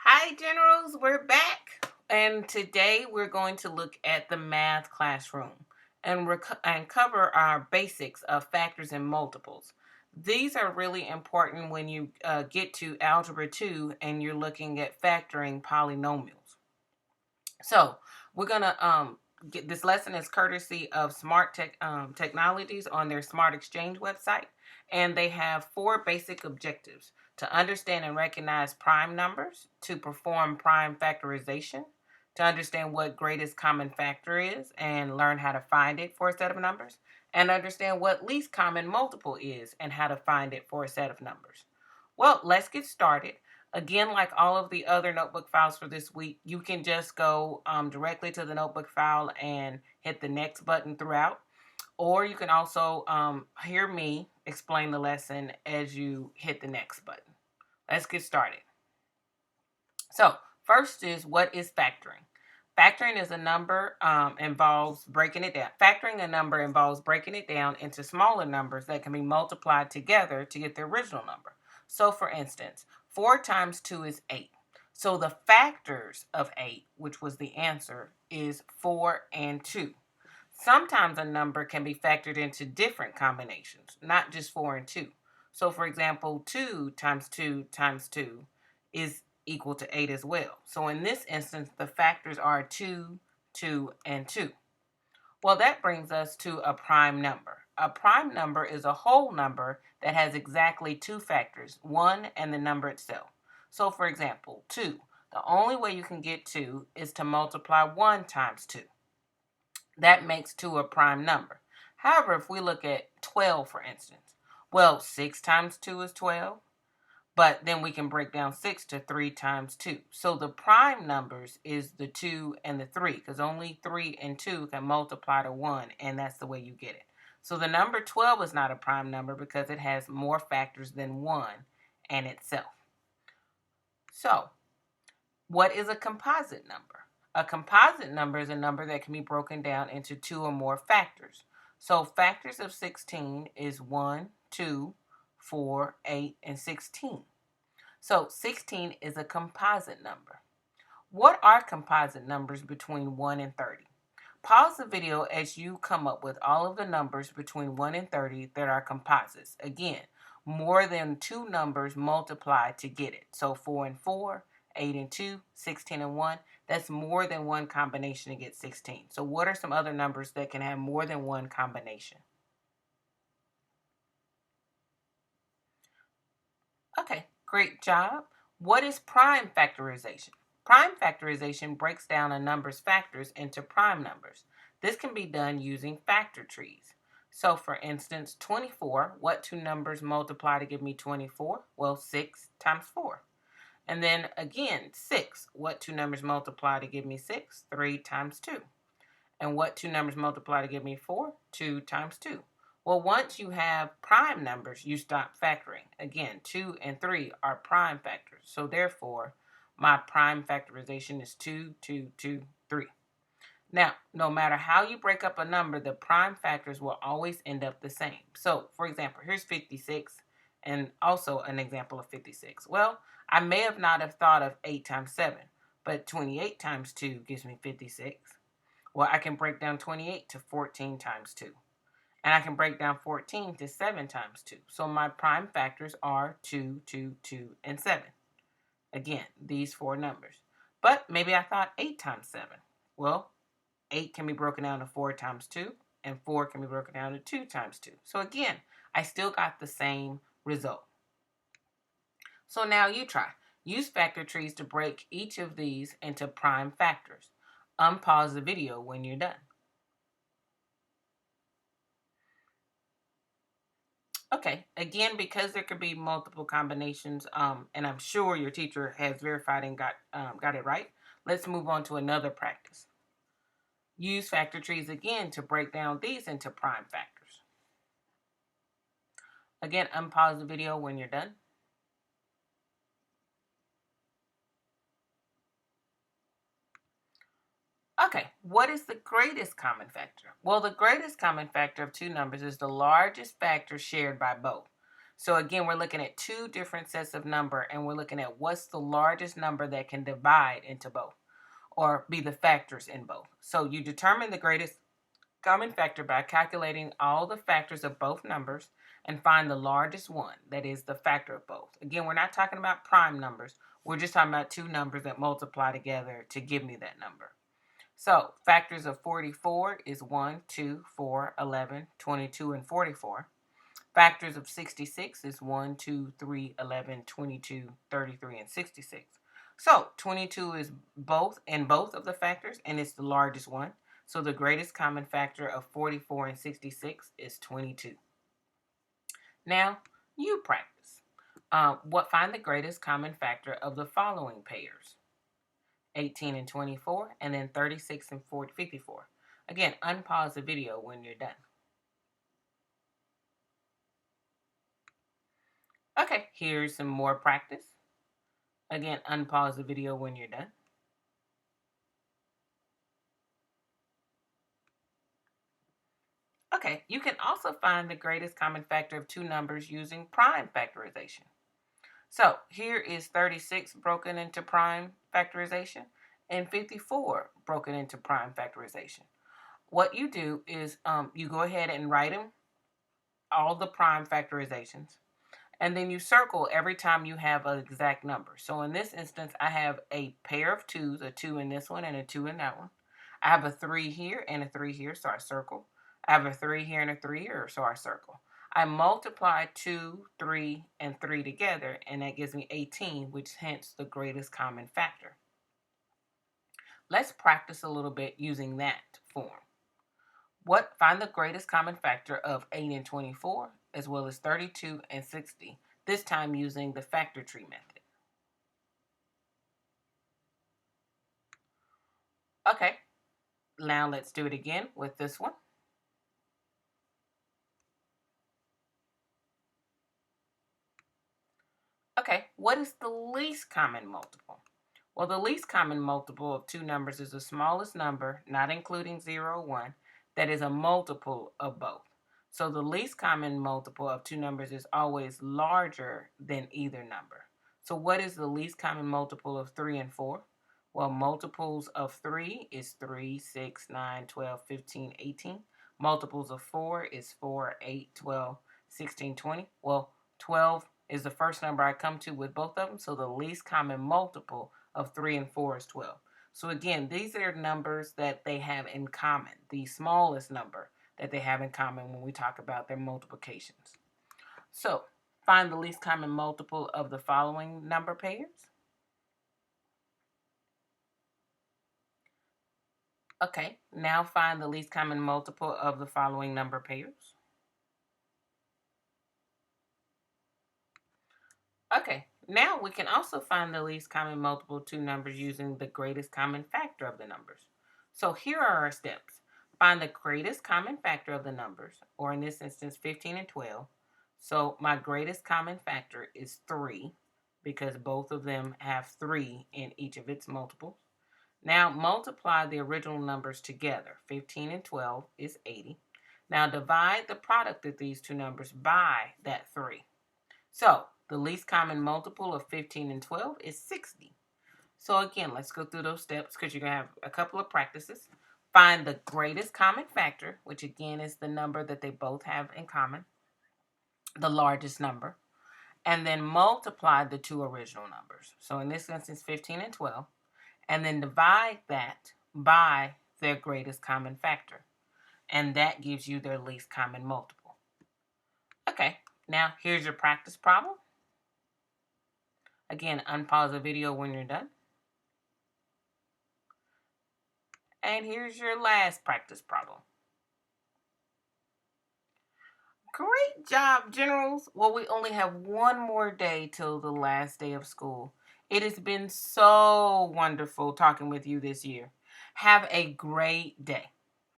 Hi, Generals, we're back. And today we're going to look at the math classroom and cover our basics of factors and multiples. These are really important when you get to Algebra 2 and you're looking at factoring polynomials. So we're gonna get this lesson is courtesy of Technologies on their Smart Exchange website, and they have four basic objectives: to understand and recognize prime numbers, to perform prime factorization, to understand what greatest common factor is and learn how to find it for a set of numbers, and understand what least common multiple is and how to find it for a set of numbers. Well, let's get started. Again, like all of the other notebook files for this week, you can just go directly to the notebook file and hit the next button throughout. Or you can also hear me explain the lesson as you hit the next button. Let's get started. So, first is, what is factoring? Factoring is a number involves breaking it down. Factoring a number involves breaking it down into smaller numbers that can be multiplied together to get the original number. So, for instance, 4 times 2 is 8. So the factors of 8, which was the answer, is 4 and 2. Sometimes a number can be factored into different combinations, not just 4 and 2. So, for example, 2 times 2 times 2 is equal to 8 as well. So in this instance, the factors are 2, 2, and 2. Well, that brings us to a prime number. A prime number is a whole number that has exactly two factors, 1 and the number itself. So for example, 2. The only way you can get 2 is to multiply 1 times 2. That makes 2 a prime number. However, if we look at 12, for instance, well, 6 times 2 is 12. But then we can break down 6 to 3 times 2. So the prime numbers is the 2 and the 3, because only 3 and 2 can multiply to 1, and that's the way you get it. So the number 12 is not a prime number because it has more factors than 1 and itself. So what is a composite number? A composite number is a number that can be broken down into 2 or more factors. So factors of 16 is 1, 2, 4, 8, and 16. So 16 is a composite number. What are composite numbers between 1 and 30? Pause the video as you come up with all of the numbers between 1 and 30 that are composites. Again, more than two numbers multiply to get it. So 4 and 4, 8 and 2, 16 and 1. That's more than one combination to get 16. So what are some other numbers that can have more than one combination? Okay, great job. What is prime factorization? Prime factorization breaks down a number's factors into prime numbers. This can be done using factor trees. So for instance, 24, what two numbers multiply to give me 24? Well, 6 times 4. And then again, 6, what two numbers multiply to give me 6? 3 times 2. And what two numbers multiply to give me 4? 2 times 2. Well, once you have prime numbers, you stop factoring. Again, 2 and 3 are prime factors. So therefore, my prime factorization is 2, 2, 2, 3. Now, no matter how you break up a number, the prime factors will always end up the same. So, for example, here's 56 and also an example of 56. Well, I may have not have thought of 8 times 7, but 28 times 2 gives me 56. Well, I can break down 28 to 14 times 2. And I can break down 14 to 7 times 2. So my prime factors are 2, 2, 2, and 7. Again, these four numbers. But maybe I thought 8 times 7. Well, 8 can be broken down to 4 times 2, and 4 can be broken down to 2 times 2. So again, I still got the same result. So now you try. Use factor trees to break each of these into prime factors. Unpause the video when you're done. Okay, again, because there could be multiple combinations, and I'm sure your teacher has verified and got it right, let's move on to another practice. Use factor trees again to break down these into prime factors. Again, unpause the video when you're done. Okay, what is the greatest common factor? Well, the greatest common factor of two numbers is the largest factor shared by both. So again, we're looking at two different sets of number, and we're looking at what's the largest number that can divide into both or be the factors in both. So you determine the greatest common factor by calculating all the factors of both numbers and find the largest one, that is the factor of both. Again, we're not talking about prime numbers. We're just talking about two numbers that multiply together to give me that number. So factors of 44 is 1, 2, 4, 11, 22, and 44. Factors of 66 is 1, 2, 3, 11, 22, 33, and 66. So 22 is both in both of the factors, and it's the largest one. So the greatest common factor of 44 and 66 is 22. Now, you practice. Find the greatest common factor of the following pairs: 18 and 24, and then 36 and 54. Again, unpause the video when you're done. Okay, here's some more practice. Again, unpause the video when you're done. Okay, you can also find the greatest common factor of two numbers using prime factorization. So here is 36 broken into prime factorization and 54 broken into prime factorization. What you do is you go ahead and write them, all the prime factorizations, and then you circle every time you have an exact number. So in this instance, I have a pair of twos, a 2 in this one and a 2 in that one. I have a 3 here and a 3 here, so I circle. I have a 3 here and a 3 here, so I circle. I multiply 2, 3, and 3 together, and that gives me 18, which hence the greatest common factor. Let's practice a little bit using that form. Find the greatest common factor of 8 and 24, as well as 32 and 60, this time using the factor tree method. Okay, now let's do it again with this one. Okay, what is the least common multiple? Well, the least common multiple of two numbers is the smallest number, not including 0 or 1, that is a multiple of both. So the least common multiple of two numbers is always larger than either number. So what is the least common multiple of 3 and 4? Well, multiples of 3 is 3, 6, 9, 12, 15, 18. Multiples of 4 is 4, 8, 12, 16, 20. Well, 12 is the first number I come to with both of them, so the least common multiple of 3 and 4 is 12. So again, these are numbers that they have in common, the smallest number that they have in common when we talk about their multiplications. So find the least common multiple of the following number pairs. Okay, now find the least common multiple of the following number pairs. Okay, now we can also find the least common multiple of two numbers using the greatest common factor of the numbers. So here are our steps. Find the greatest common factor of the numbers, or in this instance, 15 and 12. So my greatest common factor is 3, because both of them have 3 in each of its multiples. Now multiply the original numbers together. 15 and 12 is 80. Now divide the product of these two numbers by that 3. So the least common multiple of 15 and 12 is 60. So again, let's go through those steps because you're going to have a couple of practices. Find the greatest common factor, which again is the number that they both have in common, the largest number, and then multiply the two original numbers. So in this instance, 15 and 12, and then divide that by their greatest common factor. And that gives you their least common multiple. Okay, now here's your practice problem. Again, unpause the video when you're done. And here's your last practice problem. Great job, generals. Well, we only have one more day till the last day of school. It has been so wonderful talking with you this year. Have a great day.